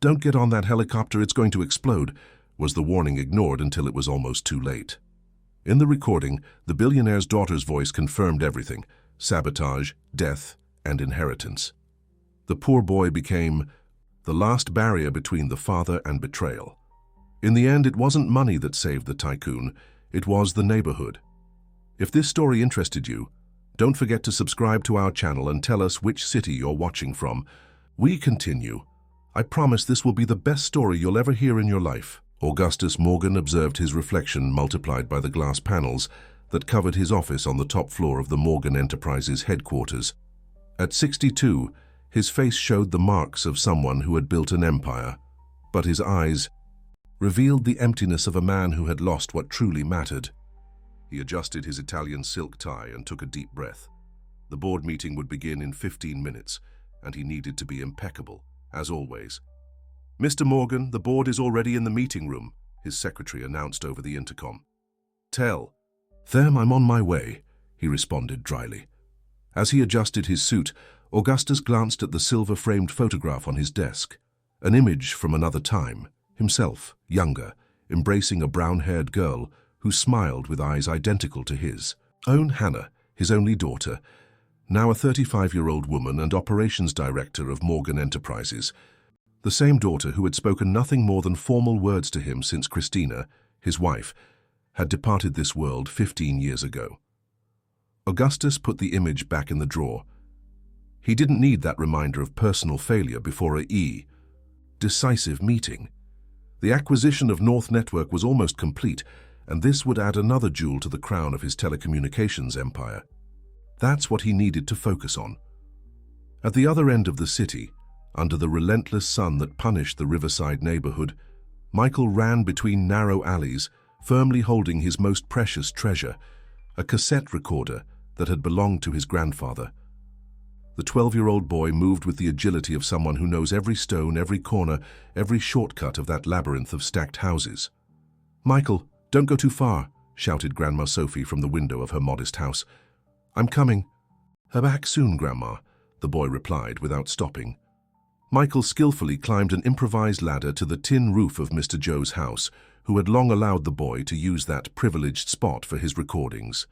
"Don't get on that helicopter, it's going to explode," was the warning ignored until it was almost too late. In the recording, the billionaire's daughter's voice confirmed everything: sabotage, death, and inheritance. The poor boy became the last barrier between the father and betrayal. In the end, it wasn't money that saved the tycoon, it was the neighborhood. If this story interested you, don't forget to subscribe to our channel and tell us which city you're watching from. We continue. I promise this will be the best story you'll ever hear in your life. Augustus Morgan observed his reflection multiplied by the glass panels that covered his office on the top floor of the Morgan Enterprises headquarters. At 62, his face showed the marks of someone who had built an empire, but his eyes revealed the emptiness of a man who had lost what truly mattered. He adjusted his Italian silk tie and took a deep breath. The board meeting would begin in 15 minutes, and he needed to be impeccable, as always. "Mr. Morgan, the board is already in the meeting room," his secretary announced over the intercom. "Tell them I'm on my way," he responded dryly. As he adjusted his suit, Augustus glanced at the silver-framed photograph on his desk, an image from another time, himself, younger, embracing a brown-haired girl who smiled with eyes identical to his own. Hannah, his only daughter, now a 35-year-old woman and operations director of Morgan Enterprises, the same daughter who had spoken nothing more than formal words to him since Christina, his wife, had departed this world 15 years ago. Augustus put the image back in the drawer. He didn't need that reminder of personal failure before a decisive meeting. The acquisition of North Network was almost complete, and this would add another jewel to the crown of his telecommunications empire. That's what he needed to focus on. At the other end of the city, under the relentless sun that punished the riverside neighborhood, Michael ran between narrow alleys, firmly holding his most precious treasure, a cassette recorder that had belonged to his grandfather. The 12-year-old boy moved with the agility of someone who knows every stone, every corner, every shortcut of that labyrinth of stacked houses. "Michael, don't go too far," shouted Grandma Sophie from the window of her modest house. "I'm coming." "Her back soon, Grandma," the boy replied without stopping. Michael skillfully climbed an improvised ladder to the tin roof of Mr. Joe's house, who had long allowed the boy to use that privileged spot for his recordings.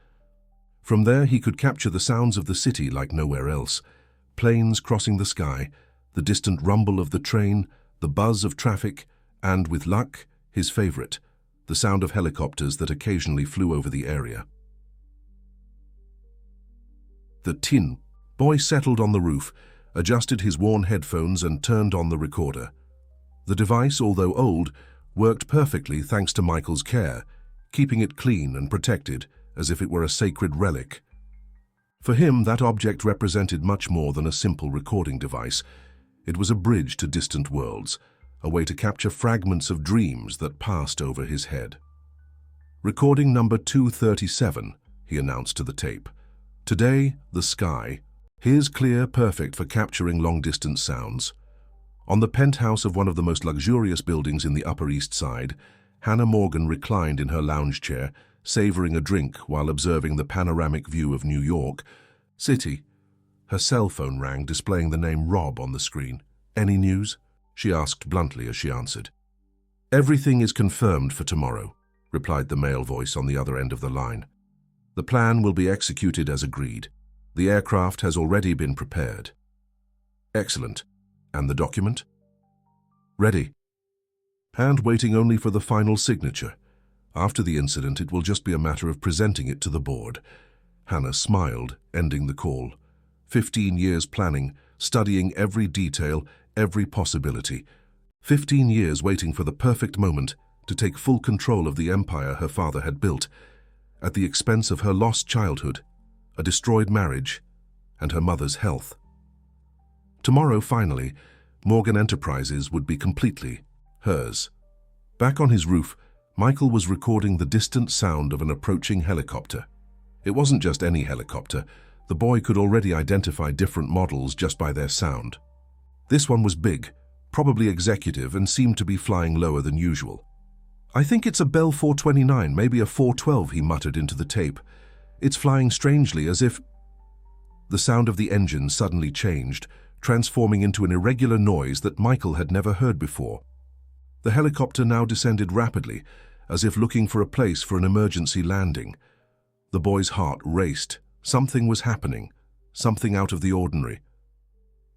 From there he could capture the sounds of the city like nowhere else: planes crossing the sky, the distant rumble of the train, the buzz of traffic, and, with luck, his favorite, the sound of helicopters that occasionally flew over the area. The tin boy settled on the roof, adjusted his worn headphones and turned on the recorder. The device, although old, worked perfectly thanks to Michael's care, keeping it clean and protected as if it were a sacred relic. For him, that object represented much more than a simple recording device. It was a bridge to distant worlds, a way to capture fragments of dreams that passed over his head. "Recording number 237, he announced to the tape. "Today, the sky. Here's clear, perfect for capturing long-distance sounds." On the penthouse of one of the most luxurious buildings in the Upper East Side, Hannah Morgan reclined in her lounge chair, savoring a drink while observing the panoramic view of New York City. Her cell phone rang, displaying the name Rob on the screen. "Any news?" she asked bluntly as she answered. "Everything is confirmed for tomorrow," replied the male voice on the other end of the line. "The plan will be executed as agreed. The aircraft has already been prepared." "Excellent. And the document?" "Ready. And waiting only for the final signature. After the incident, it will just be a matter of presenting it to the board." Hannah smiled, ending the call. 15 years planning, studying every detail, every possibility. 15 years waiting for the perfect moment to take full control of the empire her father had built, at the expense of her lost childhood, a destroyed marriage, and her mother's health. Tomorrow, finally, Morgan Enterprises would be completely hers. Back on his roof, Michael was recording the distant sound of an approaching helicopter. It wasn't just any helicopter. The boy could already identify different models just by their sound. This one was big, probably executive, and seemed to be flying lower than usual. "I think it's a Bell 429, maybe a 412, he muttered into the tape. "It's flying strangely, as if—" The sound of the engine suddenly changed, transforming into an irregular noise that Michael had never heard before. The helicopter now descended rapidly, as if looking for a place for an emergency landing. The boy's heart raced. Something was happening, something out of the ordinary.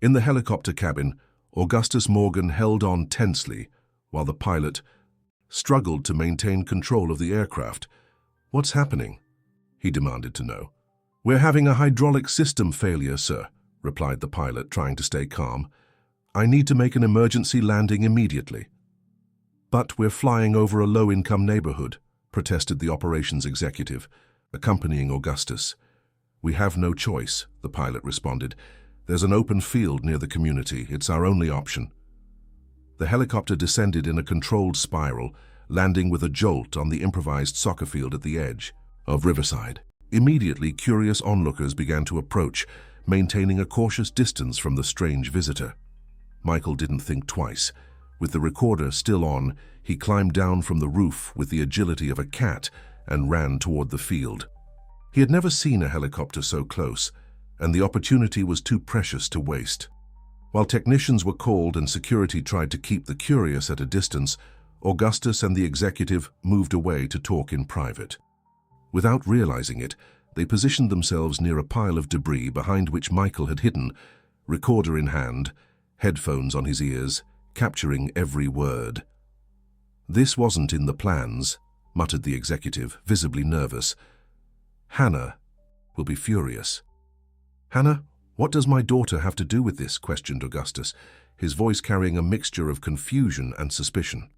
In the helicopter cabin, Augustus Morgan held on tensely, while the pilot struggled to maintain control of the aircraft. "What's happening?" he demanded to know. "We're having a hydraulic system failure, sir," replied the pilot, trying to stay calm. "I need to make an emergency landing immediately." "But we're flying over a low-income neighborhood," protested the operations executive, accompanying Augustus. "We have no choice," the pilot responded. "There's an open field near the community. It's our only option." The helicopter descended in a controlled spiral, landing with a jolt on the improvised soccer field at the edge of Riverside. Immediately, curious onlookers began to approach, maintaining a cautious distance from the strange visitor. Michael didn't think twice. With the recorder still on, he climbed down from the roof with the agility of a cat and ran toward the field. He had never seen a helicopter so close, and the opportunity was too precious to waste. While technicians were called and security tried to keep the curious at a distance, Augustus and the executive moved away to talk in private. Without realizing it, they positioned themselves near a pile of debris behind which Michael had hidden, recorder in hand, headphones on his ears, capturing every word. "This wasn't in the plans," muttered the executive, visibly nervous. "Hannah will be furious." "Hannah, what does my daughter have to do with this?" questioned Augustus, his voice carrying a mixture of confusion and suspicion.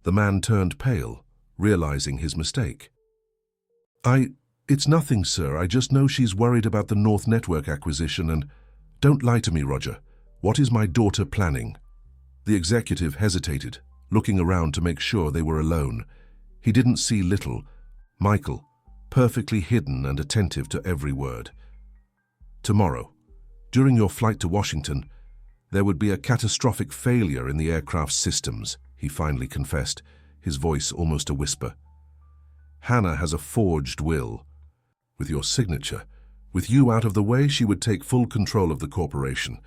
The man turned pale, realizing his mistake. It's nothing, sir. I just know she's worried about the North Network acquisition and—" "Don't lie to me, Roger. What is my daughter planning?" The executive hesitated, looking around to make sure they were alone. He didn't see little Michael, perfectly hidden and attentive to every word. "Tomorrow, during your flight to Washington, there would be a catastrophic failure in the aircraft's systems," he finally confessed, his voice almost a whisper. "Hannah has a forged will. With your signature, with you out of the way, she would take full control of the corporation."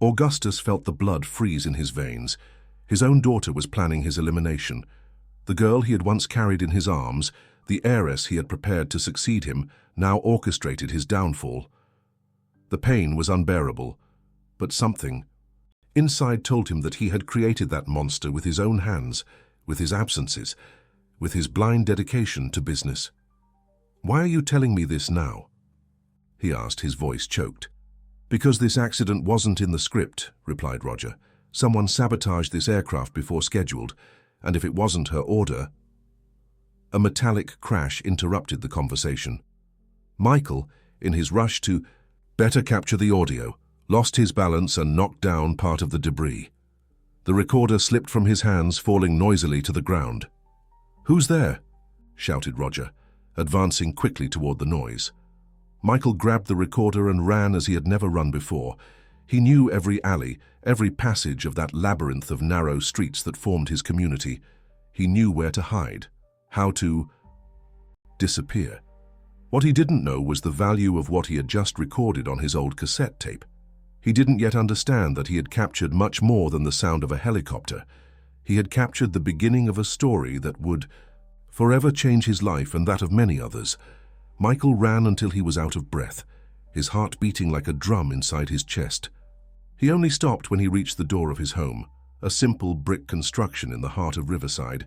Augustus felt the blood freeze in his veins. His own daughter was planning his elimination. The girl he had once carried in his arms, the heiress he had prepared to succeed him, now orchestrated his downfall. The pain was unbearable, but something inside told him that he had created that monster with his own hands, with his absences, with his blind dedication to business. "Why are you telling me this now?" he asked, his voice choked. "Because this accident wasn't in the script," replied Roger. "Someone sabotaged this aircraft before scheduled, and if it wasn't her order—" A metallic crash interrupted the conversation. Michael, in his rush to better capture the audio, lost his balance and knocked down part of the debris. The recorder slipped from his hands, falling noisily to the ground. "Who's there?" shouted Roger, advancing quickly toward the noise. Michael grabbed the recorder and ran as he had never run before. He knew every alley, every passage of that labyrinth of narrow streets that formed his community. He knew where to hide, how to disappear. What he didn't know was the value of what he had just recorded on his old cassette tape. He didn't yet understand that he had captured much more than the sound of a helicopter. He had captured the beginning of a story that would forever change his life and that of many others. Michael ran until he was out of breath, his heart beating like a drum inside his chest. He only stopped when he reached the door of his home, a simple brick construction in the heart of Riverside.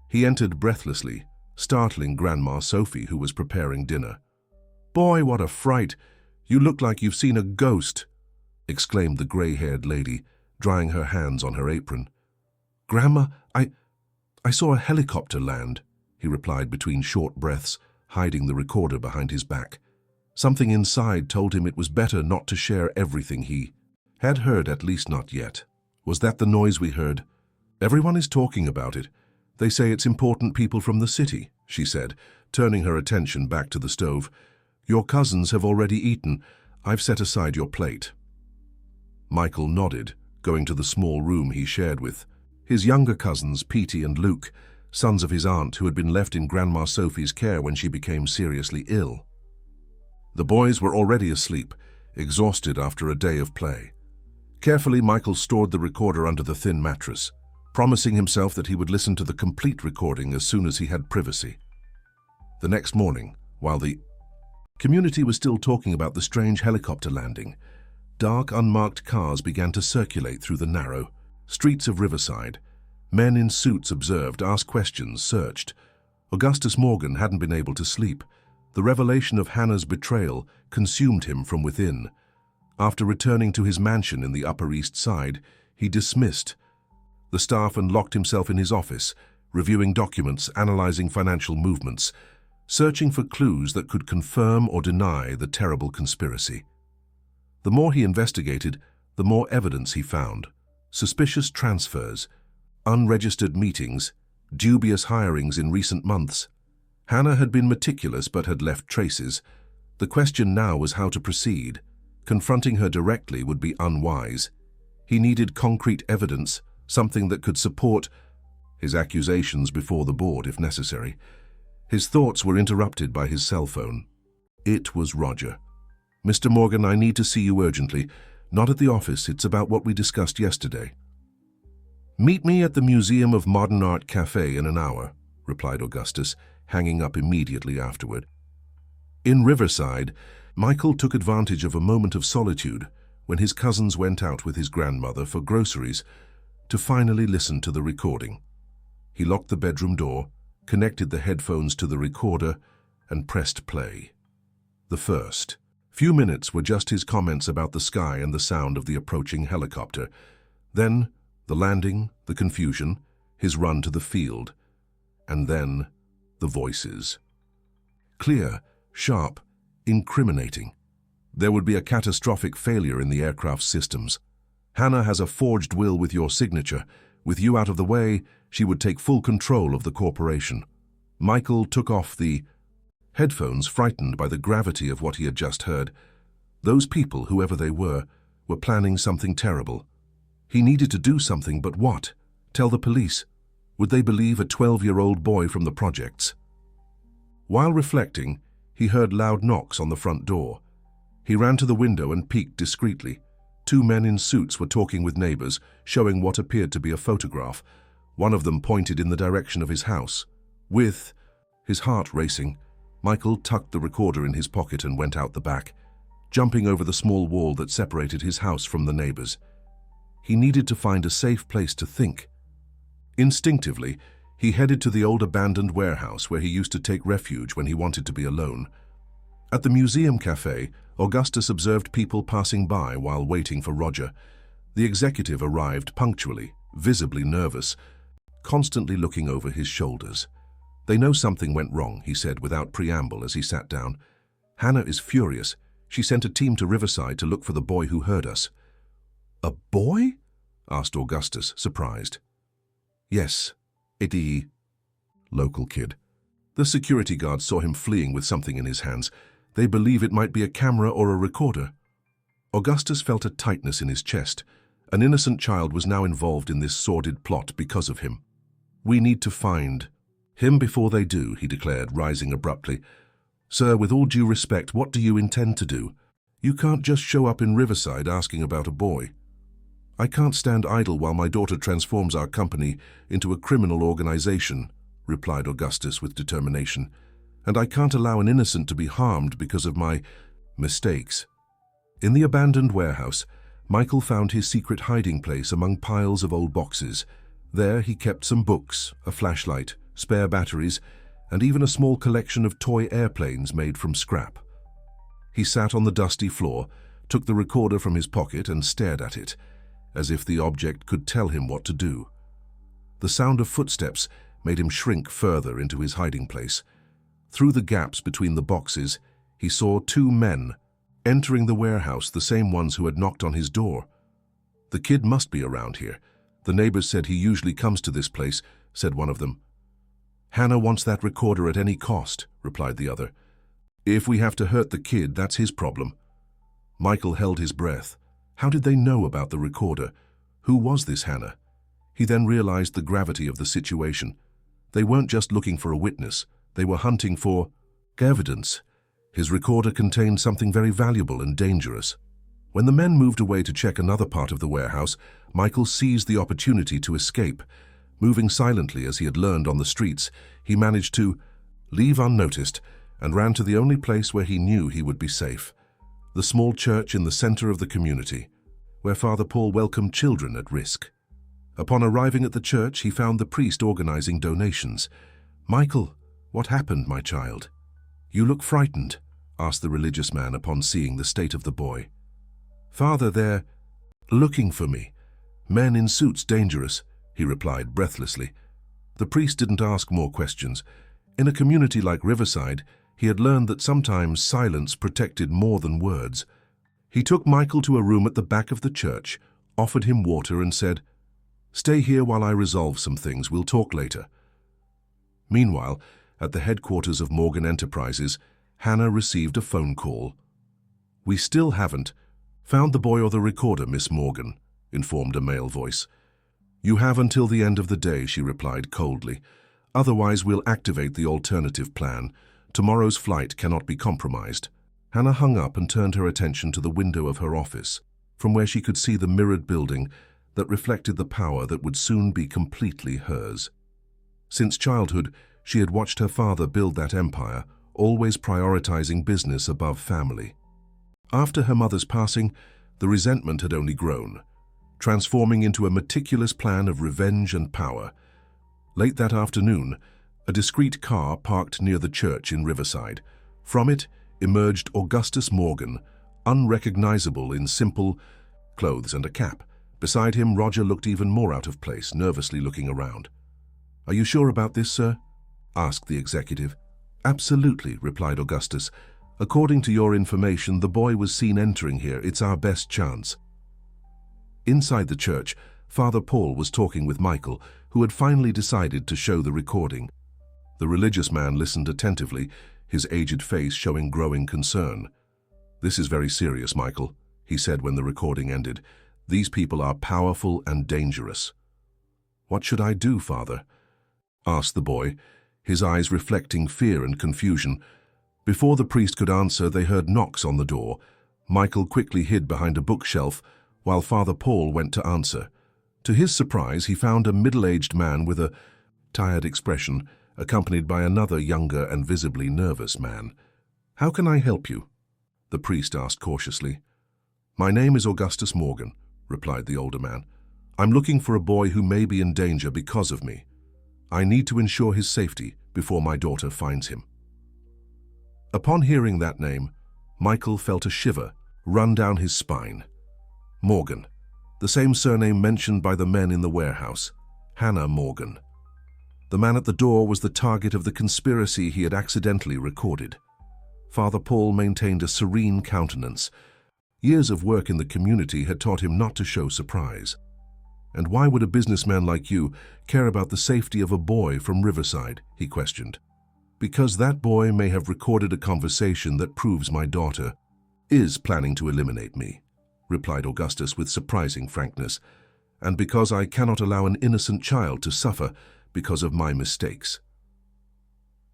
He entered breathlessly, startling Grandma Sophie, who was preparing dinner. "Boy, what a fright! You look like you've seen a ghost!" exclaimed the gray-haired lady, drying her hands on her apron. "Grandma, I saw a helicopter land," he replied between short breaths, hiding the recorder behind his back. Something inside told him it was better not to share everything he had heard, at least not yet. "Was that the noise we heard?" "Everyone is talking about it. They say it's important people from the city," she said, turning her attention back to the stove. "Your cousins have already eaten. I've set aside your plate." Michael nodded, going to the small room he shared with his younger cousins, Petey and Luke, sons of his aunt who had been left in Grandma Sophie's care when she became seriously ill. The boys were already asleep, exhausted after a day of play. Carefully, Michael stored the recorder under the thin mattress, promising himself that he would listen to the complete recording as soon as he had privacy. The next morning, while the community was still talking about the strange helicopter landing, dark, unmarked cars began to circulate through the narrow streets of Riverside. Men in suits observed, asked questions, searched. Augustus Morgan hadn't been able to sleep. The revelation of Hannah's betrayal consumed him from within. After returning to his mansion in the Upper East Side, he dismissed the staff and locked himself in his office, reviewing documents, analyzing financial movements, searching for clues that could confirm or deny the terrible conspiracy. The more he investigated, the more evidence he found. Suspicious transfers, unregistered meetings, dubious hirings in recent months. Hannah had been meticulous but had left traces. The question now was how to proceed. Confronting her directly would be unwise. He needed concrete evidence, something that could support his accusations before the board if necessary. His thoughts were interrupted by his cell phone. It was Roger. "Mr. Morgan, I need to see you urgently. Not at the office, it's about what we discussed yesterday." "Meet me at the Museum of Modern Art Cafe in an hour," replied Augustus, hanging up immediately afterward. In Riverside, Michael took advantage of a moment of solitude when his cousins went out with his grandmother for groceries to finally listen to the recording. He locked the bedroom door, connected the headphones to the recorder, and pressed play. The first few minutes were just his comments about the sky and the sound of the approaching helicopter. Then, the landing, the confusion, his run to the field, and then the voices. Clear, sharp, incriminating. There would be a catastrophic failure in the aircraft systems. "Hannah has a forged will with your signature. With you out of the way, she would take full control of the corporation." Michael took off the headphones, frightened by the gravity of what he had just heard. Those people, whoever they were planning something terrible. He needed to do something, but what? Tell the police? Would they believe a 12-year-old boy from the projects? While reflecting, he heard loud knocks on the front door. He ran to the window and peeked discreetly. Two men in suits were talking with neighbors, showing what appeared to be a photograph. One of them pointed in the direction of his house. With his heart racing, Michael tucked the recorder in his pocket and went out the back, jumping over the small wall that separated his house from the neighbors. He needed to find a safe place to think. Instinctively, he headed to the old abandoned warehouse where he used to take refuge when he wanted to be alone. At the museum cafe, Augustus observed people passing by while waiting for Roger. The executive arrived punctually, visibly nervous, constantly looking over his shoulders. "They know something went wrong," he said without preamble as he sat down. "Hannah is furious. She sent a team to Riverside to look for the boy who heard us." "A boy?" asked Augustus, surprised. "Yes, the local kid. The security guards saw him fleeing with something in his hands. They believe it might be a camera or a recorder." Augustus felt a tightness in his chest. An innocent child was now involved in this sordid plot because of him. "We need to find him before they do," he declared, rising abruptly. "Sir, with all due respect, what do you intend to do? You can't just show up in Riverside asking about a boy." "I can't stand idle while my daughter transforms our company into a criminal organization," replied Augustus with determination. "And I can't allow an innocent to be harmed because of my mistakes." In the abandoned warehouse, Michael found his secret hiding place among piles of old boxes. There he kept some books, a flashlight, spare batteries, and even a small collection of toy airplanes made from scrap. He sat on the dusty floor, took the recorder from his pocket and stared at it, as if the object could tell him what to do. The sound of footsteps made him shrink further into his hiding place. Through the gaps between the boxes, he saw two men entering the warehouse, the same ones who had knocked on his door. "The kid must be around here. The neighbors said he usually comes to this place," said one of them. "Hannah wants that recorder at any cost," replied the other. "If we have to hurt the kid, that's his problem." Michael held his breath. How did they know about the recorder? Who was this Hannah? He then realized the gravity of the situation. They weren't just looking for a witness. They were hunting for evidence. His recorder contained something very valuable and dangerous. When the men moved away to check another part of the warehouse, Michael seized the opportunity to escape. Moving silently as he had learned on the streets, he managed to leave unnoticed and ran to the only place where he knew he would be safe, the small church in the center of the community, where Father Paul welcomed children at risk. Upon arriving at the church, he found the priest organizing donations. "Michael, what happened, my child? You look frightened," asked the religious man upon seeing the state of the boy. "Father, they're looking for me. Men in suits dangerous," he replied breathlessly. The priest didn't ask more questions. In a community like Riverside, he had learned that sometimes silence protected more than words. He took Michael to a room at the back of the church, offered him water and said, "Stay here while I resolve some things. We'll talk later." Meanwhile, at the headquarters of Morgan Enterprises, Hannah received a phone call. "We still haven't found the boy or the recorder, Miss Morgan," informed a male voice. "You have until the end of the day," she replied coldly. "Otherwise, we'll activate the alternative plan. Tomorrow's flight cannot be compromised." Hannah hung up and turned her attention to the window of her office, from where she could see the mirrored building that reflected the power that would soon be completely hers. Since childhood, she had watched her father build that empire, always prioritizing business above family. After her mother's passing, the resentment had only grown, transforming into a meticulous plan of revenge and power. Late that afternoon, a discreet car parked near the church in Riverside. From it emerged Augustus Morgan, unrecognizable in simple clothes and a cap. Beside him, Roger looked even more out of place, nervously looking around. "Are you sure about this, sir?" asked the executive. "Absolutely," replied Augustus. "According to your information, the boy was seen entering here. It's our best chance." Inside the church, Father Paul was talking with Michael, who had finally decided to show the recording. The religious man listened attentively, his aged face showing growing concern. "This is very serious, Michael," he said when the recording ended. "These people are powerful and dangerous." "What should I do, Father?" asked the boy, his eyes reflecting fear and confusion. Before the priest could answer, they heard knocks on the door. Michael quickly hid behind a bookshelf, while Father Paul went to answer. To his surprise, he found a middle-aged man with a tired expression, accompanied by another younger and visibly nervous man. "How can I help you?" the priest asked cautiously. "My name is Augustus Morgan," replied the older man. "I'm looking for a boy who may be in danger because of me. I need to ensure his safety before my daughter finds him." Upon hearing that name, Michael felt a shiver run down his spine. Morgan, the same surname mentioned by the men in the warehouse, Hannah Morgan. The man at the door was the target of the conspiracy he had accidentally recorded. Father Paul maintained a serene countenance. Years of work in the community had taught him not to show surprise. "And why would a businessman like you care about the safety of a boy from Riverside?" he questioned. "Because that boy may have recorded a conversation that proves my daughter is planning to eliminate me," replied Augustus with surprising frankness, "and because I cannot allow an innocent child to suffer because of my mistakes."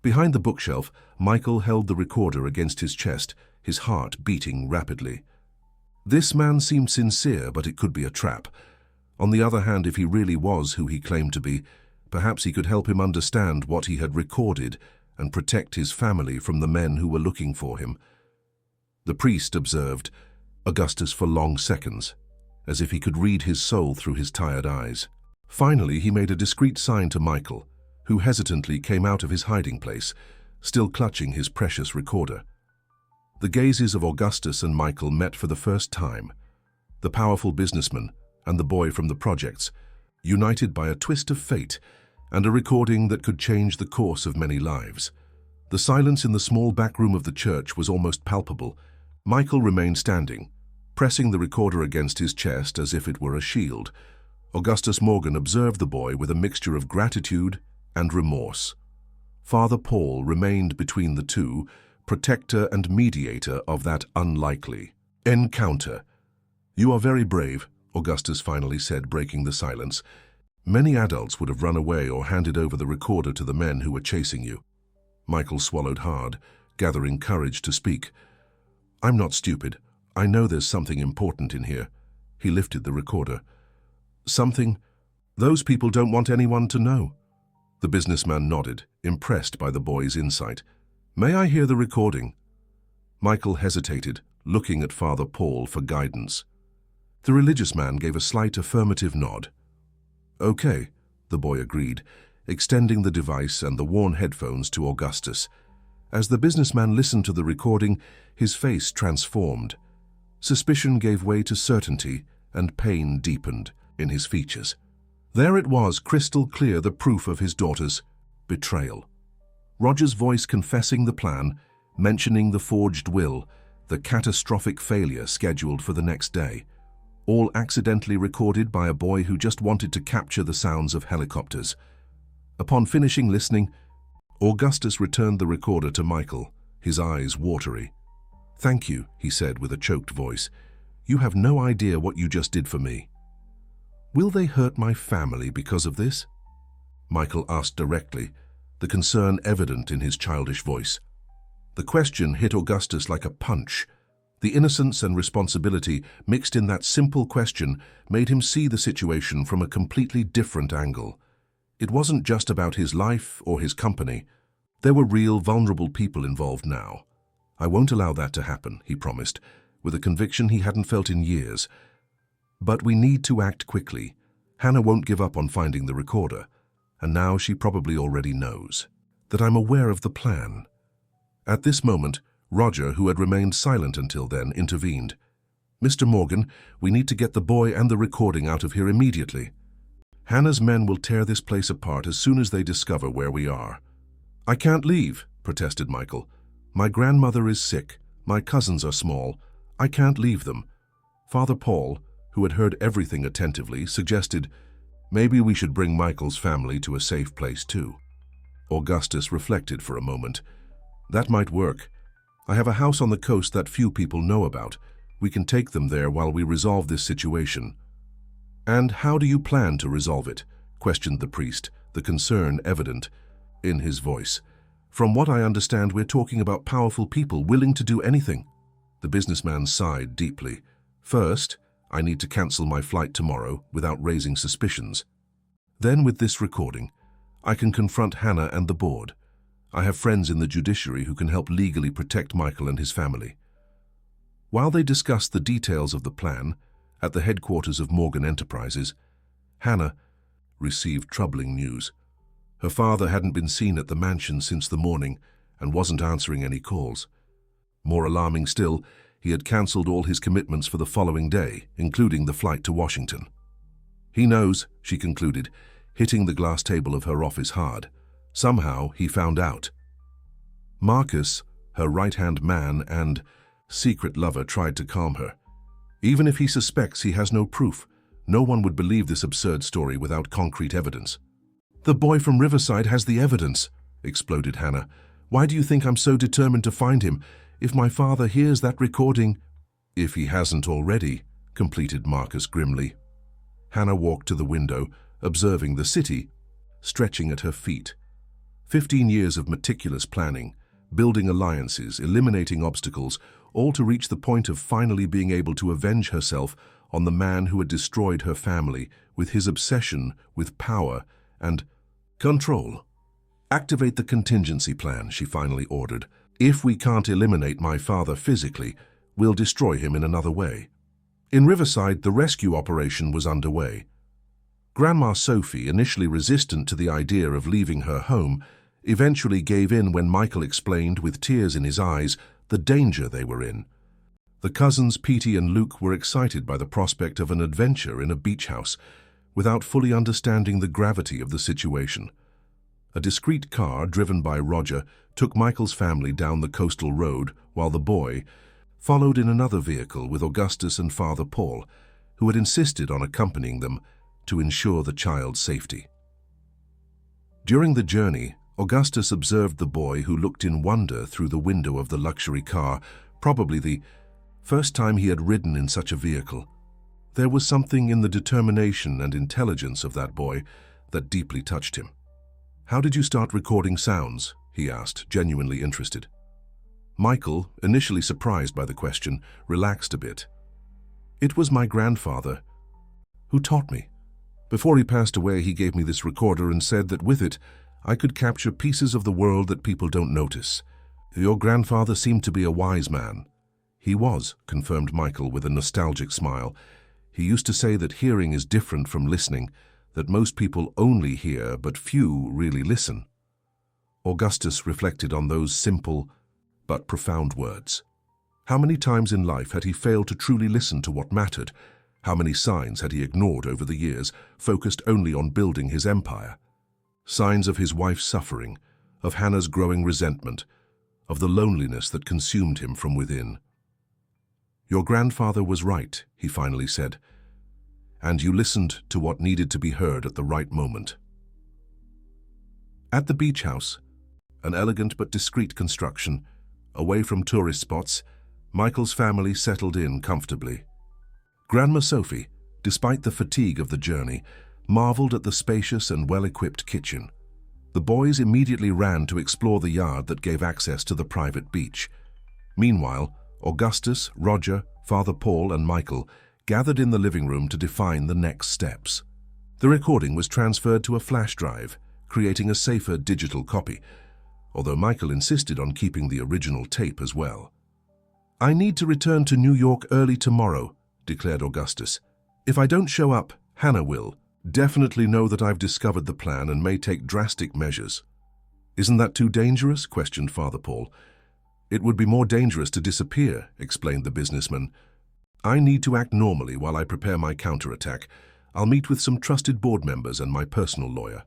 Behind the bookshelf, Michael held the recorder against his chest, his heart beating rapidly. This man seemed sincere, but it could be a trap. On the other hand, if he really was who he claimed to be, perhaps he could help him understand what he had recorded and protect his family from the men who were looking for him. The priest observed Augustus for long seconds, as if he could read his soul through his tired eyes. Finally, he made a discreet sign to Michael, who hesitantly came out of his hiding place, still clutching his precious recorder. The gazes of Augustus and Michael met for the first time. The powerful businessman and the boy from the projects, united by a twist of fate and a recording that could change the course of many lives. The silence in the small back room of the church was almost palpable. Michael remained standing, pressing the recorder against his chest as if it were a shield. Augustus Morgan observed the boy with a mixture of gratitude and remorse. Father Paul remained between the two, protector and mediator of that unlikely encounter. "You are very brave," Augustus finally said, breaking the silence. "Many adults would have run away or handed over the recorder to the men who were chasing you." Michael swallowed hard, gathering courage to speak. "I'm not stupid. I know there's something important in here. He lifted the recorder. Something those people don't want anyone to know. The businessman nodded, impressed by the boy's insight. May I hear the recording? Michael hesitated, looking at Father Paul for guidance. The religious man gave a slight affirmative nod. Okay, the boy agreed, extending the device and the worn headphones to Augustus. As the businessman listened to the recording, his face transformed. Suspicion gave way to certainty, and pain deepened in his features. There it was, crystal clear, the proof of his daughter's betrayal. Roger's voice confessing the plan, mentioning the forged will, the catastrophic failure scheduled for the next day, all accidentally recorded by a boy who just wanted to capture the sounds of helicopters. Upon finishing listening, Augustus returned the recorder to Michael, his eyes watery. "Thank you," he said with a choked voice. "You have no idea what you just did for me." "Will they hurt my family because of this?" Michael asked directly, the concern evident in his childish voice. The question hit Augustus like a punch. The innocence and responsibility mixed in that simple question made him see the situation from a completely different angle. It wasn't just about his life or his company. There were real, vulnerable people involved now. "I won't allow that to happen," he promised, with a conviction he hadn't felt in years. "But we need to act quickly. Hannah won't give up on finding the recorder, and now she probably already knows that I'm aware of the plan." At this moment, Roger, who had remained silent until then, intervened. "Mr. Morgan, we need to get the boy and the recording out of here immediately. Hannah's men will tear this place apart as soon as they discover where we are." "I can't leave," protested Michael. "My grandmother is sick. My cousins are small. I can't leave them." Father Paul, who had heard everything attentively, suggested, "Maybe we should bring Michael's family to a safe place too." Augustus reflected for a moment. "That might work. I have a house on the coast that few people know about. We can take them there while we resolve this situation." "And how do you plan to resolve it?" questioned the priest, the concern evident in his voice. "From what I understand, we're talking about powerful people willing to do anything." The businessman sighed deeply. "First, I need to cancel my flight tomorrow without raising suspicions. Then, with this recording, I can confront Hannah and the board. I have friends in the judiciary who can help legally protect Michael and his family." While they discussed the details of the plan at the headquarters of Morgan Enterprises, Hannah received troubling news. Her father hadn't been seen at the mansion since the morning and wasn't answering any calls. More alarming still, he had cancelled all his commitments for the following day, including the flight to Washington. "He knows," she concluded, hitting the glass table of her office hard. "Somehow he found out." Marcus, her right-hand man and secret lover, tried to calm her. "Even if he suspects, he has no proof. No one would believe this absurd story without concrete evidence." "The boy from Riverside has the evidence," exploded Hannah. "Why do you think I'm so determined to find him? If my father hears that recording—" "If he hasn't already," completed Marcus grimly. Hannah walked to the window, observing the city, stretching at her feet. 15 years of meticulous planning, building alliances, eliminating obstacles, all to reach the point of finally being able to avenge herself on the man who had destroyed her family with his obsession with power and control. "Activate the contingency plan," she finally ordered. "If we can't eliminate my father physically, we'll destroy him in another way." In Riverside, the rescue operation was underway. Grandma Sophie, initially resistant to the idea of leaving her home, eventually gave in when Michael explained with tears in his eyes the danger they were in. The cousins Petey and Luke were excited by the prospect of an adventure in a beach house, without fully understanding the gravity of the situation. A discreet car, driven by Roger, took Michael's family down the coastal road, while the boy followed in another vehicle with Augustus and Father Paul, who had insisted on accompanying them to ensure the child's safety. During the journey, Augustus observed the boy, who looked in wonder through the window of the luxury car, probably the first time he had ridden in such a vehicle. There was something in the determination and intelligence of that boy that deeply touched him. "How did you start recording sounds?" he asked, genuinely interested. Michael, initially surprised by the question, relaxed a bit. It was my grandfather who taught me. Before he passed away, he gave me this recorder and said that with it, I could capture pieces of the world that people don't notice. Your grandfather seemed to be a wise man. He was, confirmed Michael with a nostalgic smile. He used to say that hearing is different from listening, that most people only hear, but few really listen. Augustus reflected on those simple but profound words. How many times in life had he failed to truly listen to what mattered? How many signs had he ignored over the years, focused only on building his empire? Signs of his wife's suffering, of Hannah's growing resentment, of the loneliness that consumed him from within. Your grandfather was right, he finally said, and you listened to what needed to be heard at the right moment. At the beach house, an elegant but discreet construction, away from tourist spots, Michael's family settled in comfortably. Grandma Sophie, despite the fatigue of the journey, marveled at the spacious and well-equipped kitchen. The boys immediately ran to explore the yard that gave access to the private beach. Meanwhile, Augustus, Roger, Father Paul, and Michael gathered in the living room to define the next steps. The recording was transferred to a flash drive, creating a safer digital copy, although Michael insisted on keeping the original tape as well. I need to return to New York early tomorrow, declared Augustus. If I don't show up, Hannah will. Definitely know that I've discovered the plan and may take drastic measures. Isn't that too dangerous? Questioned Father Paul. It would be more dangerous to disappear, explained the businessman. I need to act normally while I prepare my counterattack. I'll meet with some trusted board members and my personal lawyer.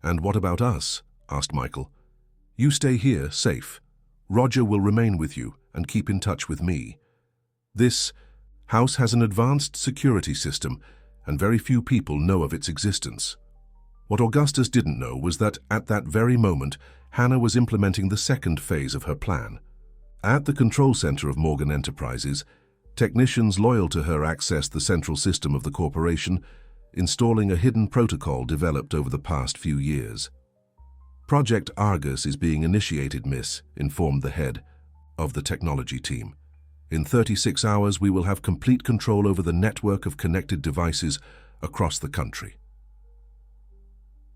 And what about us? Asked Michael. You stay here, safe. Roger will remain with you and keep in touch with me. This house has an advanced security system, and very few people know of its existence. What Augustus didn't know was that at that very moment, Hannah was implementing the second phase of her plan. At the control center of Morgan Enterprises, technicians loyal to her accessed the central system of the corporation, installing a hidden protocol developed over the past few years. Project Argus is being initiated, miss, informed the head of the technology team. In 36 hours, we will have complete control over the network of connected devices across the country.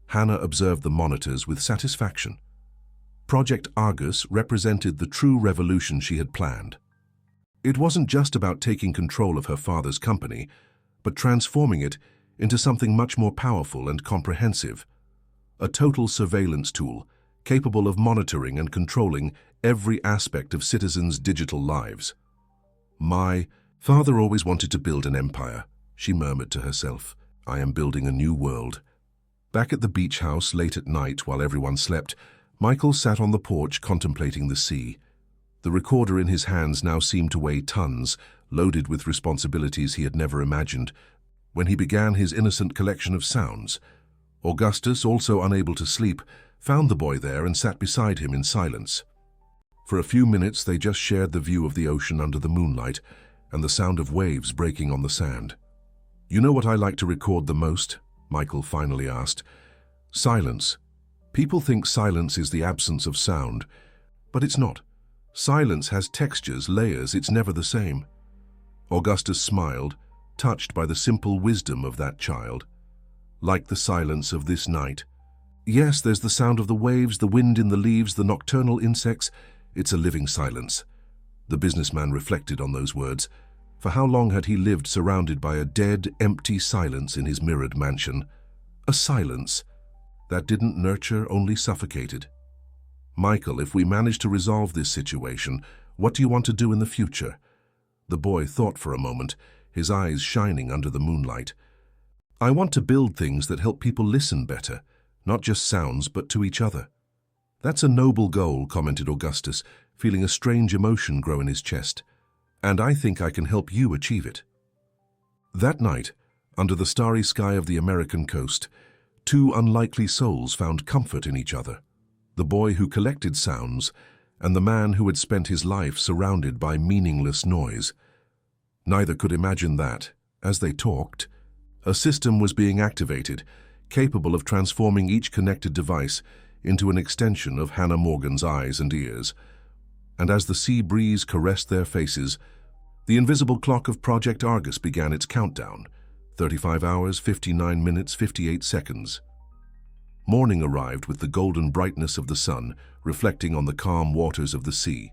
Hannah observed the monitors with satisfaction. Project Argus represented the true revolution she had planned. It wasn't just about taking control of her father's company, but transforming it into something much more powerful and comprehensive. A total surveillance tool capable of monitoring and controlling every aspect of citizens' digital lives. My father always wanted to build an empire, she murmured to herself. I am building a new world. Back at the beach house late at night while everyone slept, Michael sat on the porch contemplating the sea. The recorder in his hands now seemed to weigh tons, loaded with responsibilities he had never imagined. When he began his innocent collection of sounds, Augustus, also unable to sleep, found the boy there and sat beside him in silence. For a few minutes they just shared the view of the ocean under the moonlight and the sound of waves breaking on the sand. You know what I like to record the most? Michael finally asked. Silence. People think silence is the absence of sound, but it's not. Silence has textures, layers, it's never the same. Augustus smiled, touched by the simple wisdom of that child. Like the silence of this night. Yes, there's the sound of the waves, the wind in the leaves, the nocturnal insects. It's a living silence. The businessman reflected on those words. For how long had he lived surrounded by a dead, empty silence in his mirrored mansion? A silence that didn't nurture, only suffocated. Michael, if we manage to resolve this situation, what do you want to do in the future? The boy thought for a moment, his eyes shining under the moonlight. I want to build things that help people listen better, not just sounds, but to each other. That's a noble goal, commented Augustus, feeling a strange emotion grow in his chest. And I think I can help you achieve it. That night, under the starry sky of the American coast, two unlikely souls found comfort in each other. The boy who collected sounds and the man who had spent his life surrounded by meaningless noise. Neither could imagine that, as they talked, a system was being activated, capable of transforming each connected device into an extension of Hannah Morgan's eyes and ears. and as the sea breeze caressed their faces, the invisible clock of Project Argus began its countdown, 35 hours, 59 minutes, 58 seconds. Morning arrived with the golden brightness of the sun reflecting on the calm waters of the sea.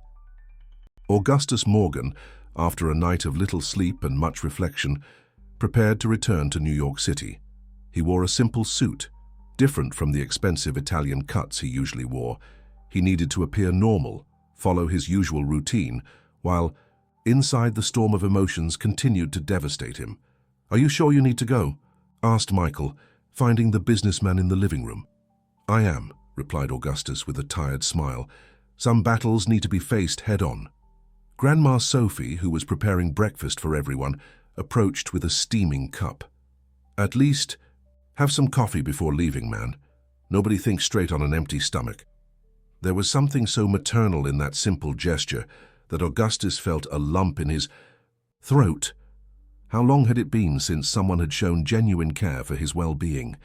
Augustus Morgan, after a night of little sleep and much reflection, prepared to return to New York City. He wore a simple suit, different from the expensive Italian cuts he usually wore. He needed to appear normal, follow his usual routine, while inside the storm of emotions continued to devastate him. "Are you sure you need to go?" asked Michael, finding the businessman in the living room. "I am," replied Augustus with a tired smile. "Some battles need to be faced head-on." Grandma Sophie, who was preparing breakfast for everyone, approached with a steaming cup. "At least, have some coffee before leaving, man. Nobody thinks straight on an empty stomach." There was something so maternal in that simple gesture that Augustus felt a lump in his throat. How long had it been since someone had shown genuine care for his well-being?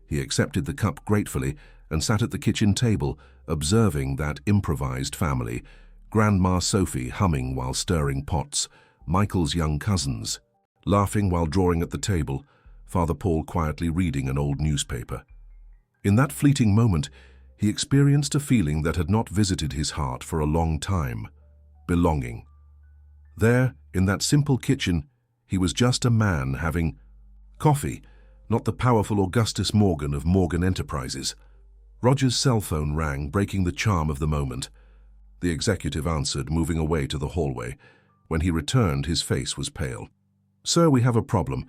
He accepted the cup gratefully and sat at the kitchen table, observing that improvised family, Grandma Sophie humming while stirring pots, Michael's young cousins laughing while drawing at the table, Father Paul quietly reading an old newspaper. In that fleeting moment, he experienced a feeling that had not visited his heart for a long time: belonging. There, in that simple kitchen, he was just a man having coffee, not the powerful Augustus Morgan of Morgan Enterprises. Roger's cell phone rang, breaking the charm of the moment. The executive answered, moving away to the hallway. When he returned, his face was pale. "Sir, we have a problem.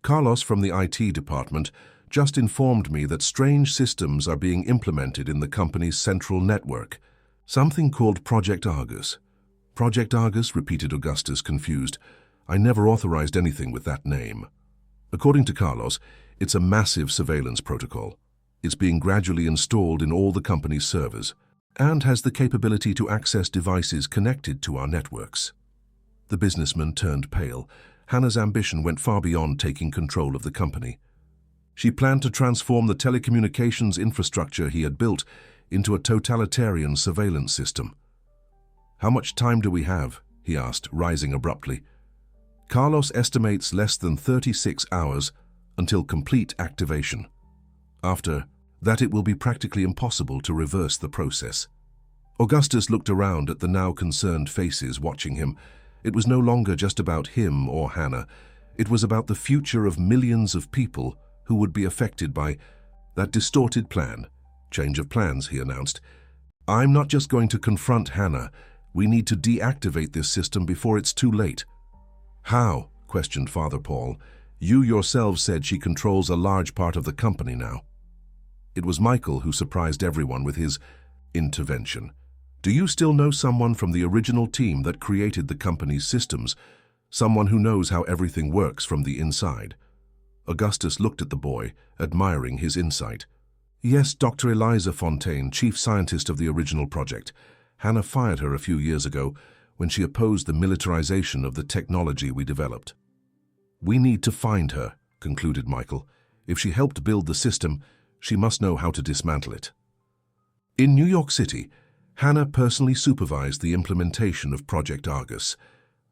Carlos from the IT department just informed me that strange systems are being implemented in the company's central network. Something called Project Argus." "Project Argus?" repeated Augustus, confused. "I never authorized anything with that name." "According to Carlos, it's a massive surveillance protocol. It's being gradually installed in all the company's servers and has the capability to access devices connected to our networks." The businessman turned pale. Hannah's ambition went far beyond taking control of the company. She planned to transform the telecommunications infrastructure he had built into a totalitarian surveillance system. "How much time do we have?" he asked, rising abruptly. "Carlos estimates less than 36 hours until complete activation. After that, it will be practically impossible to reverse the process." Augustus looked around at the now concerned faces watching him. It was no longer just about him or Hannah. It was about the future of millions of people who would be affected by that distorted plan. "Change of plans," he announced. "I'm not just going to confront Hannah. We need to deactivate this system before it's too late." "How?" questioned Father Paul. "You yourselves said she controls a large part of the company now." It was Michael who surprised everyone with his intervention. "Do you still know someone from the original team that created the company's systems? Someone who knows how everything works from the inside?" Augustus looked at the boy, admiring his insight. "Yes, Dr. Eliza Fontaine, chief scientist of the original project. Hannah fired her a few years ago when she opposed the militarization of the technology we developed." "We need to find her," concluded Michael. "If she helped build the system, she must know how to dismantle it." In New York City, Hannah personally supervised the implementation of Project Argus.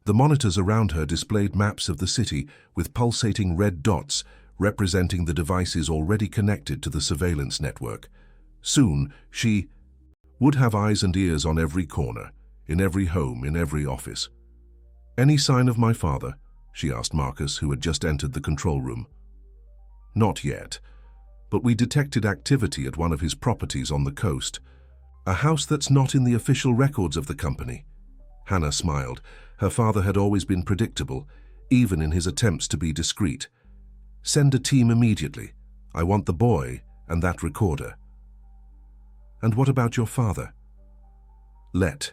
The monitors around her displayed maps of the city with pulsating red dots representing the devices already connected to the surveillance network. Soon, she would have eyes and ears on every corner, in every home, in every office. "Any sign of my father?" she asked Marcus, who had just entered the control room. "Not yet, but we detected activity at one of his properties on the coast. A house that's not in the official records of the company." Hannah smiled. Her father had always been predictable, even in his attempts to be discreet. "Send a team immediately. I want the boy and that recorder." "And what about your father?" "Let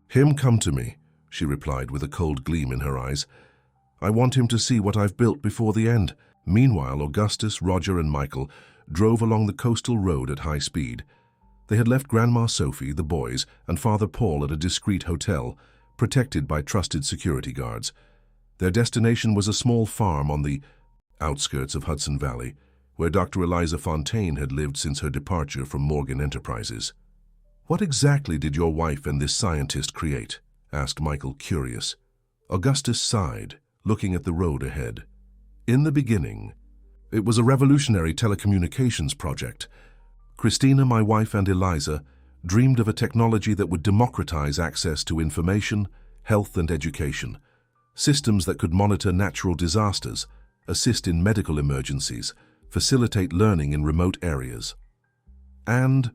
him come to me," she replied with a cold gleam in her eyes. "I want him to see what I've built before the end." Meanwhile, Augustus, Roger, and Michael drove along the coastal road at high speed. They had left Grandma Sophie, the boys, and Father Paul at a discreet hotel, protected by trusted security guards. Their destination was a small farm on the outskirts of Hudson Valley, where Dr. Eliza Fontaine had lived since her departure from Morgan Enterprises. What exactly did your wife and this scientist create? Asked Michael, curious. Augustus sighed, looking at the road ahead. In the beginning, it was a revolutionary telecommunications project. Christina, my wife, and Eliza dreamed of a technology that would democratize access to information, health, and education. Systems that could monitor natural disasters, assist in medical emergencies, facilitate learning in remote areas. And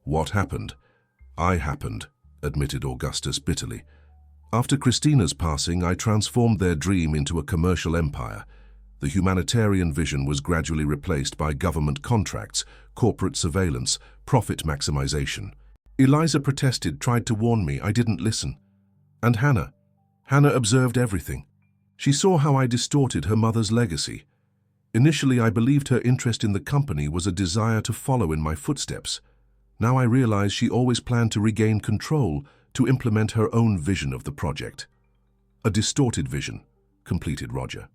what happened? I happened, admitted Augustus bitterly. After Christina's passing, I transformed their dream into a commercial empire. The humanitarian vision was gradually replaced by government contracts, corporate surveillance, profit maximization. Eliza protested, tried to warn me. I didn't listen. And Hannah observed everything. She saw how I distorted her mother's legacy. Initially, I believed her interest in the company was a desire to follow in my footsteps. Now I realize she always planned to regain control, to implement her own vision of the project. A distorted vision, completed Roger.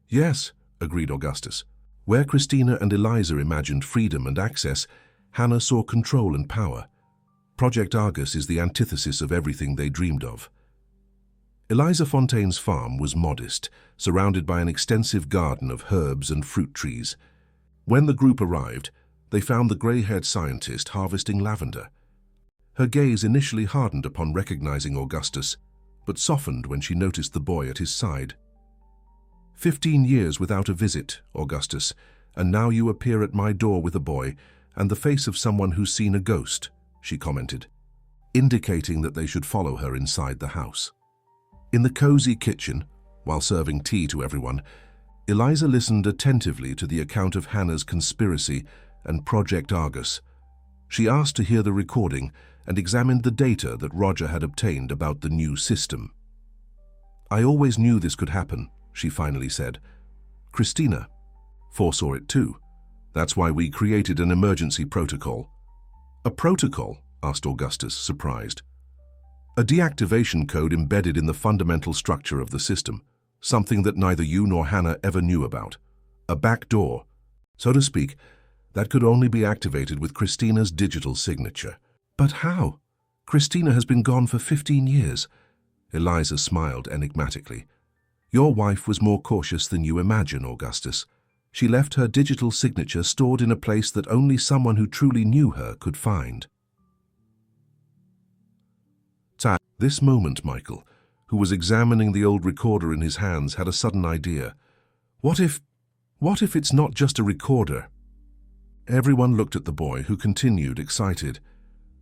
Yes, agreed Augustus. Where Christina and Eliza imagined freedom and access, Hannah saw control and power. Project Argus is the antithesis of everything they dreamed of. Eliza Fontaine's farm was modest, surrounded by an extensive garden of herbs and fruit trees. When the group arrived, they found the gray-haired scientist harvesting lavender. Her gaze initially hardened upon recognizing Augustus, but softened when she noticed the boy at his side. 15 years without a visit, Augustus, and now you appear at my door with a boy and the face of someone who's seen a ghost, she commented, indicating that they should follow her inside the house. In the cozy kitchen, while serving tea to everyone, Eliza listened attentively to the account of Hannah's conspiracy and Project Argus. She asked to hear the recording and examined the data that Roger had obtained about the new system. I always knew this could happen, she finally said. Christina foresaw it too. That's why we created an emergency protocol. A protocol? Asked Augustus, surprised. A deactivation code embedded in the fundamental structure of the system, something that neither you nor Hannah ever knew about. A back door, so to speak, that could only be activated with Christina's digital signature. But how? Christina has been gone for 15 years. Eliza smiled enigmatically. Your wife was more cautious than you imagine, Augustus. She left her digital signature stored in a place that only someone who truly knew her could find. At this moment, Michael, who was examining the old recorder in his hands, had a sudden idea. What if it's not just a recorder? Everyone looked at the boy, who continued, excited.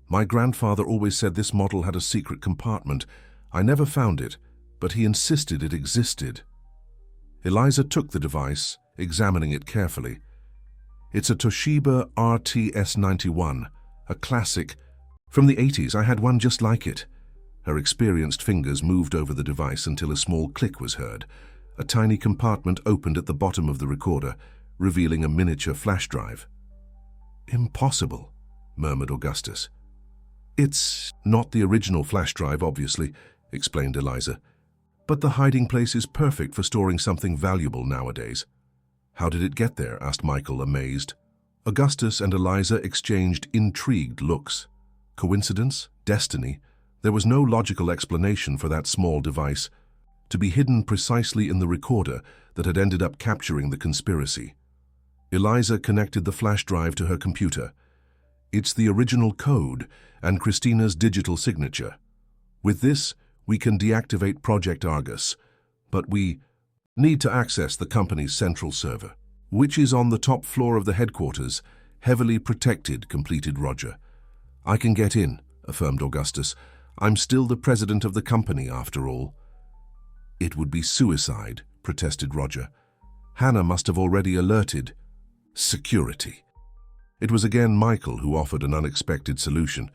My grandfather always said this model had a secret compartment. I never found it, but he insisted it existed. Eliza took the device, examining it carefully. It's a Toshiba RTS91, a classic. From the 80s, I had one just like it. Her experienced fingers moved over the device until a small click was heard. A tiny compartment opened at the bottom of the recorder, revealing a miniature flash drive. Impossible, murmured Augustus. It's not the original flash drive, obviously, explained Eliza. But the hiding place is perfect for storing something valuable nowadays. How did it get there? Asked Michael, amazed. Augustus and Eliza exchanged intrigued looks. Coincidence? Destiny? There was no logical explanation for that small device, to be hidden precisely in the recorder that had ended up capturing the conspiracy. Eliza connected the flash drive to her computer. It's the original code and Christina's digital signature. With this, we can deactivate Project Argus, but we need to access the company's central server, which is on the top floor of the headquarters, heavily protected, completed Roger. I can get in, affirmed Augustus. I'm still the president of the company, after all. It would be suicide, protested Roger. Hannah must have already alerted security. It was again Michael who offered an unexpected solution.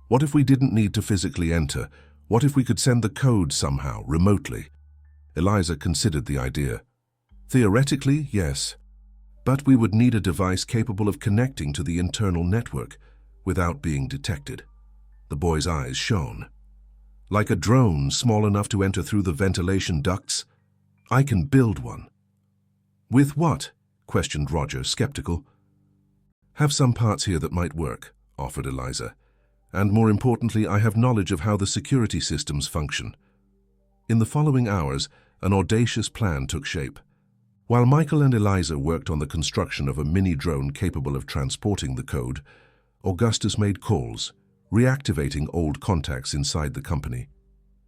What if we didn't need to physically enter? What if we could send the code somehow, remotely? Eliza considered the idea. Theoretically, yes. But we would need a device capable of connecting to the internal network without being detected. The boy's eyes shone. Like a drone small enough to enter through the ventilation ducts? I can build one. With what? Questioned Roger, skeptical. Have some parts here that might work, offered Eliza. And more importantly, I have knowledge of how the security systems function. In the following hours, an audacious plan took shape. While Michael and Eliza worked on the construction of a mini-drone capable of transporting the code, Augustus made calls, reactivating old contacts inside the company.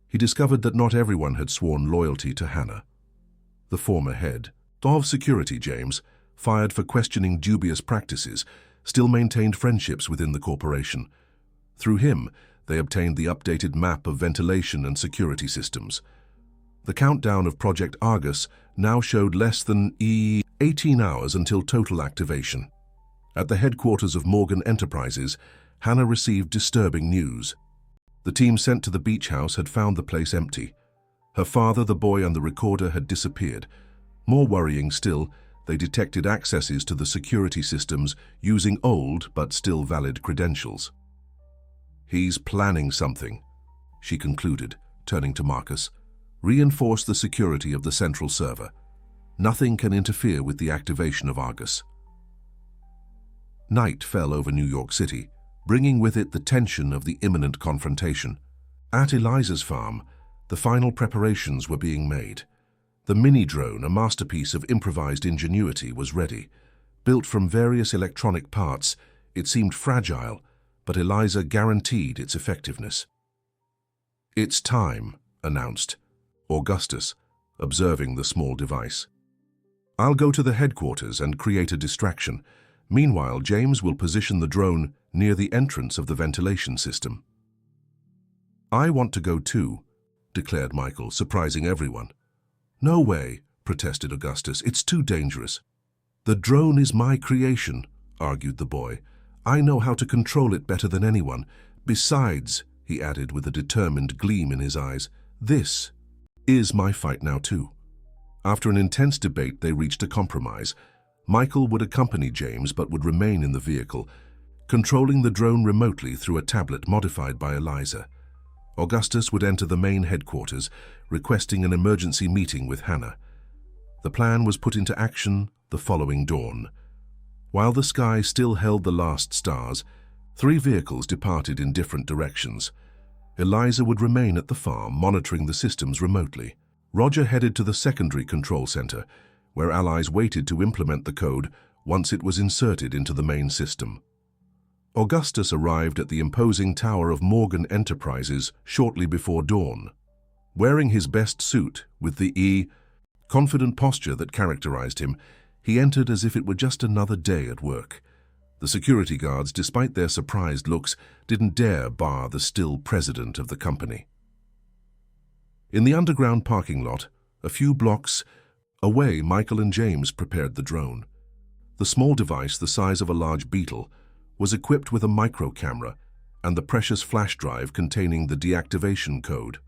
He discovered that not everyone had sworn loyalty to Hannah. The former head of security, James, fired for questioning dubious practices, still maintained friendships within the corporation. Through him, they obtained the updated map of ventilation and security systems. The countdown of Project Argus now showed less than 18 hours until total activation. At the headquarters of Morgan Enterprises, Hannah received disturbing news. The team sent to the beach house had found the place empty. Her father, the boy, and the recorder had disappeared. More worrying still, they detected accesses to the security systems using old but still valid credentials. "He's planning something," she concluded, turning to Marcus. "Reinforce the security of the central server. Nothing can interfere with the activation of Argus." Night fell over New York City, bringing with it the tension of the imminent confrontation. At Eliza's farm, the final preparations were being made. The mini-drone, a masterpiece of improvised ingenuity, was ready. Built from various electronic parts, it seemed fragile, but Eliza guaranteed its effectiveness. "It's time," announced Augustus, observing the small device. "I'll go to the headquarters and create a distraction. Meanwhile, James will position the drone near the entrance of the ventilation system." "I want to go too," declared Michael, surprising everyone. "No way," protested Augustus. "It's too dangerous." "The drone is my creation," argued the boy. "I know how to control it better than anyone. Besides," he added with a determined gleam in his eyes, "this is my fight now too." After an intense debate, they reached a compromise. Michael would accompany James but would remain in the vehicle, controlling the drone remotely through a tablet modified by Eliza. Augustus would enter the main headquarters, requesting an emergency meeting with Hannah. The plan was put into action the following dawn. While the sky still held the last stars, 3 vehicles departed in different directions. Eliza would remain at the farm, monitoring the systems remotely. Roger headed to the secondary control center, where allies waited to implement the code once it was inserted into the main system. Augustus arrived at the imposing tower of Morgan Enterprises shortly before dawn. Wearing his best suit, with the confident posture that characterized him, he entered as if it were just another day at work. The security guards, despite their surprised looks, didn't dare bar the still president of the company. In the underground parking lot, a few blocks away, Michael and James prepared the drone. The small device, the size of a large beetle, was equipped with a micro camera and the precious flash drive containing the deactivation code.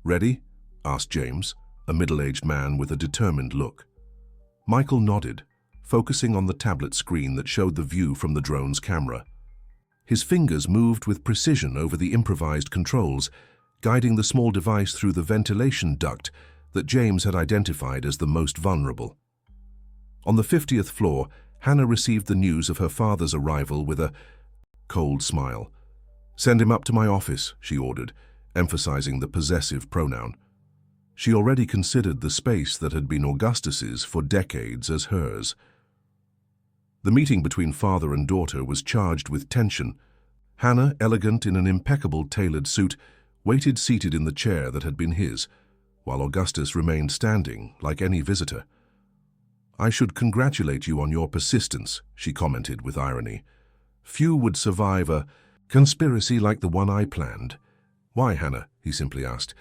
"Ready?" asked James, a middle-aged man with a determined look. Michael nodded, focusing on the tablet screen that showed the view from the drone's camera. His fingers moved with precision over the improvised controls, guiding the small device through the ventilation duct that James had identified as the most vulnerable. On the 50th floor, Hannah received the news of her father's arrival with a cold smile. "Send him up to my office," she ordered, emphasizing the possessive pronoun. She already considered the space that had been Augustus's for decades as hers. The meeting between father and daughter was charged with tension. Hannah, elegant in an impeccable tailored suit, waited seated in the chair that had been his, while Augustus remained standing like any visitor. "I should congratulate you on your persistence," she commented with irony. "Few would survive a conspiracy like the one I planned." "Why, Hannah?" he simply asked.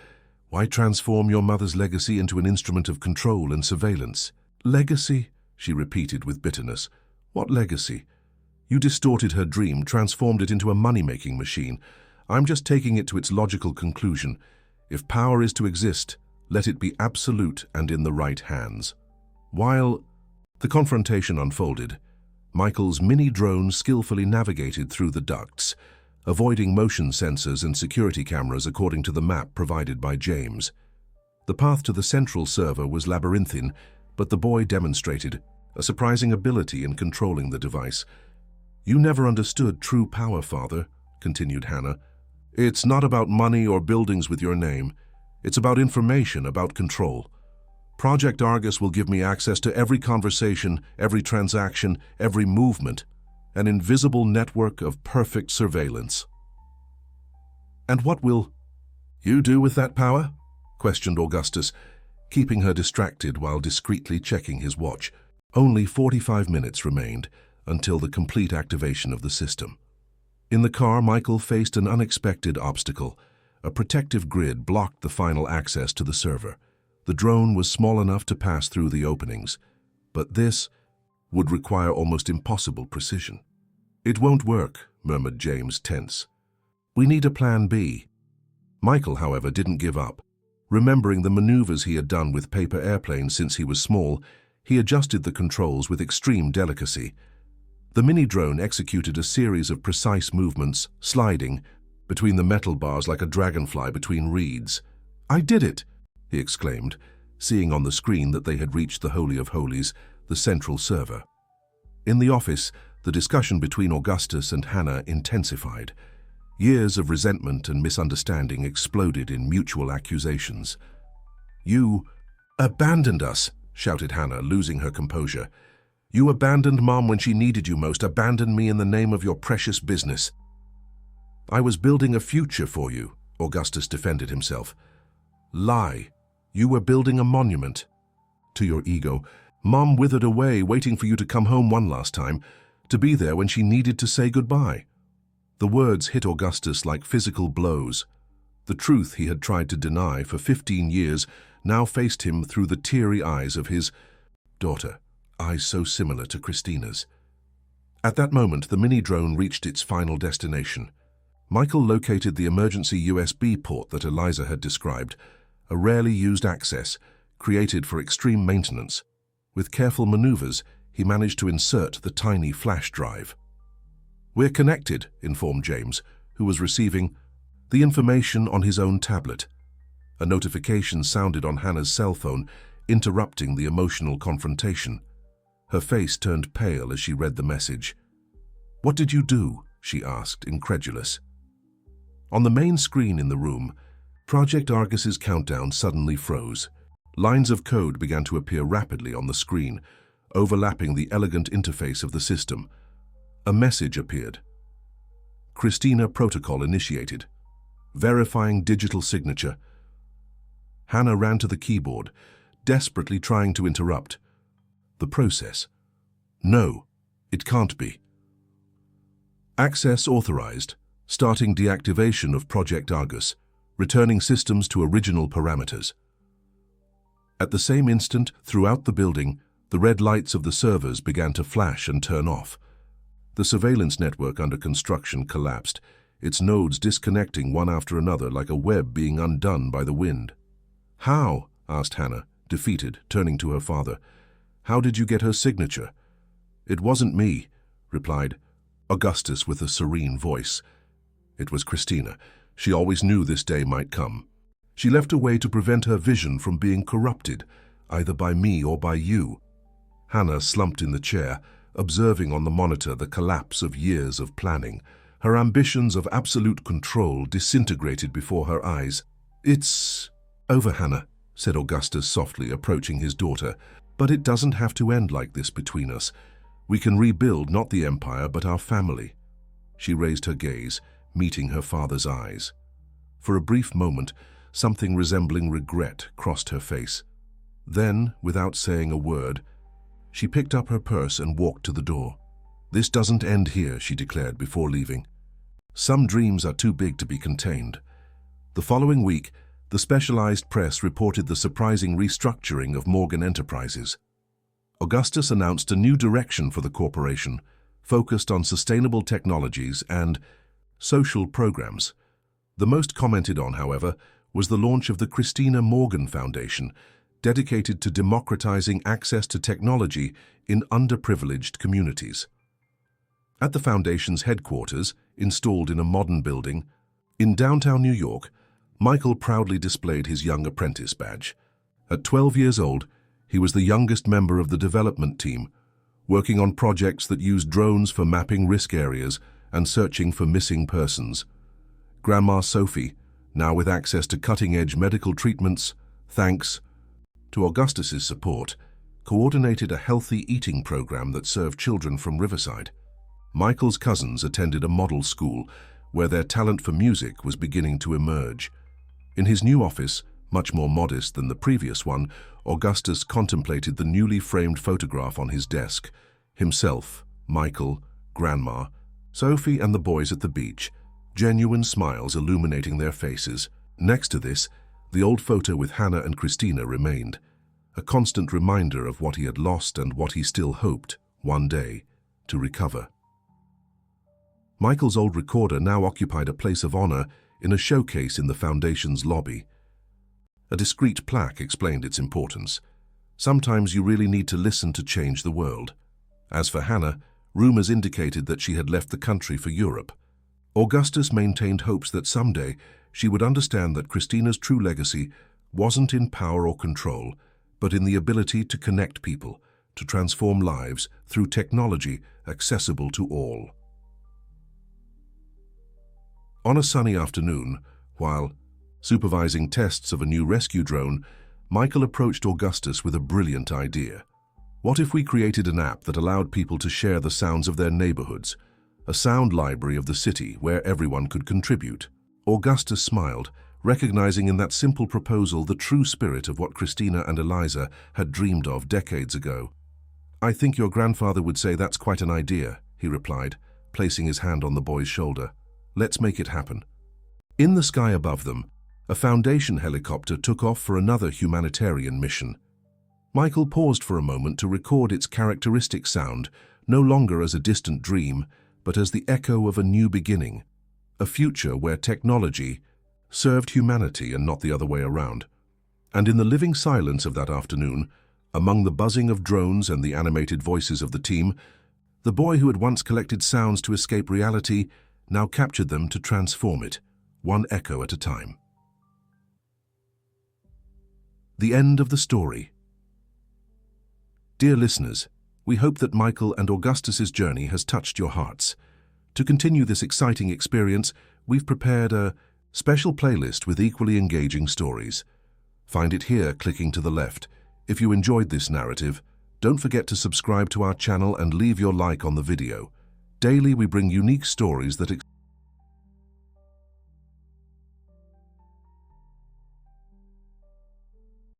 "Why transform your mother's legacy into an instrument of control and surveillance?" "Legacy?" she repeated with bitterness. "What legacy? You distorted her dream, transformed it into a money-making machine. I'm just taking it to its logical conclusion. If power is to exist, let it be absolute and in the right hands." While the confrontation unfolded, Michael's mini-drone skillfully navigated through the ducts, avoiding motion sensors and security cameras according to the map provided by James. The path to the central server was labyrinthine, but the boy demonstrated a surprising ability in controlling the device. "You never understood true power, Father," continued Hannah. It's not about money or buildings with your name. It's about information, about control. Project Argus will give me access to every conversation, every transaction, every movement, an invisible network of perfect surveillance. And what will you do with that power? Questioned Augustus, keeping her distracted while discreetly checking his watch. Only 45 minutes remained until the complete activation of the system. In the car, Michael faced an unexpected obstacle. A protective grid blocked the final access to the server. The drone was small enough to pass through the openings, but this would require almost impossible precision. It won't work, murmured James, tense. We need a plan B. Michael, however, didn't give up. Remembering the maneuvers he had done with paper airplanes since he was small, he adjusted the controls with extreme delicacy. The mini-drone executed a series of precise movements, sliding between the metal bars like a dragonfly between reeds. I did it! He exclaimed, seeing on the screen that they had reached the Holy of Holies, the central server. In the office, the discussion between Augustus and Hannah intensified. Years of resentment and misunderstanding exploded in mutual accusations. You abandoned us, shouted Hannah, losing her composure. You abandoned Mom when she needed you most, abandoned me in the name of your precious business. I was building a future for you, Augustus defended himself. Lie. You were building a monument to your ego. Mom withered away, waiting for you to come home one last time, to be there when she needed to say goodbye. The words hit Augustus like physical blows. The truth he had tried to deny for 15 years now faced him through the teary eyes of his daughter, eyes so similar to Christina's. At that moment, the mini-drone reached its final destination. Michael located the emergency USB port that Eliza had described, a rarely used access, created for extreme maintenance. With careful maneuvers, he managed to insert the tiny flash drive. We're connected, informed James, who was receiving the information on his own tablet. A notification sounded on Hannah's cell phone, interrupting the emotional confrontation. Her face turned pale as she read the message. What did you do? She asked, incredulous. On the main screen in the room, Project Argus's countdown suddenly froze. Lines of code began to appear rapidly on the screen, overlapping the elegant interface of the system. A message appeared. Christina protocol initiated. Verifying digital signature. Hannah ran to the keyboard, desperately trying to interrupt. The process. No, it can't be. Access authorized. Starting deactivation of Project Argus. Returning systems to original parameters. At the same instant, throughout the building, the red lights of the servers began to flash and turn off. The surveillance network under construction collapsed, its nodes disconnecting one after another like a web being undone by the wind. How? Asked Hannah, defeated, turning to her father. How did you get her signature? It wasn't me, replied Augustus with a serene voice. It was Christina. She always knew this day might come. She left a way to prevent her vision from being corrupted, either by me or by you. Hannah slumped in the chair, observing on the monitor the collapse of years of planning. Her ambitions of absolute control disintegrated before her eyes. It's over, Hannah, said Augustus softly, approaching his daughter. But it doesn't have to end like this between us. We can rebuild not the empire, but our family. She raised her gaze, meeting her father's eyes. For a brief moment, something resembling regret crossed her face. Then, without saying a word, she picked up her purse and walked to the door. This doesn't end here, she declared before leaving. Some dreams are too big to be contained. The following week, the specialized press reported the surprising restructuring of Morgan Enterprises. Augustus announced a new direction for the corporation, focused on sustainable technologies and social programs. The most commented on, however, was the launch of the Christina Morgan Foundation, dedicated to democratizing access to technology in underprivileged communities. At the foundation's headquarters, installed in a modern building, in downtown New York, Michael proudly displayed his young apprentice badge. At 12 years old, he was the youngest member of the development team, working on projects that used drones for mapping risk areas and searching for missing persons. Grandma Sophie, now with access to cutting-edge medical treatments, thanks to Augustus's support, coordinated a healthy eating program that served children from Riverside. Michael's cousins attended a model school where their talent for music was beginning to emerge. In his new office, much more modest than the previous one, Augustus contemplated the newly framed photograph on his desk. Himself, Michael, Grandma, Sophie and the boys at the beach, genuine smiles illuminating their faces. Next to this, the old photo with Hannah and Christina remained, a constant reminder of what he had lost and what he still hoped, one day, to recover. Michael's old recorder now occupied a place of honor in a showcase in the foundation's lobby. A discreet plaque explained its importance. Sometimes you really need to listen to change the world. As for Hannah, rumors indicated that she had left the country for Europe. Augustus maintained hopes that someday she would understand that Christina's true legacy wasn't in power or control, but in the ability to connect people, to transform lives through technology accessible to all. On a sunny afternoon, while supervising tests of a new rescue drone, Michael approached Augustus with a brilliant idea. What if we created an app that allowed people to share the sounds of their neighborhoods, a sound library of the city where everyone could contribute? Augustus smiled, recognizing in that simple proposal the true spirit of what Christina and Eliza had dreamed of decades ago. "I think your grandfather would say that's quite an idea," he replied, placing his hand on the boy's shoulder. "Let's make it happen." In the sky above them, a Foundation helicopter took off for another humanitarian mission. Michael paused for a moment to record its characteristic sound, no longer as a distant dream, but as the echo of a new beginning, a future where technology served humanity and not the other way around. And in the living silence of that afternoon, among the buzzing of drones and the animated voices of the team, the boy who had once collected sounds to escape reality now captured them to transform it, one echo at a time. The end of the story. Dear listeners, we hope that Michael and Augustus's journey has touched your hearts. To continue this exciting experience, we've prepared a special playlist with equally engaging stories. Find it here clicking to the left. If you enjoyed this narrative, don't forget to subscribe to our channel and leave your like on the video. Daily we bring unique stories that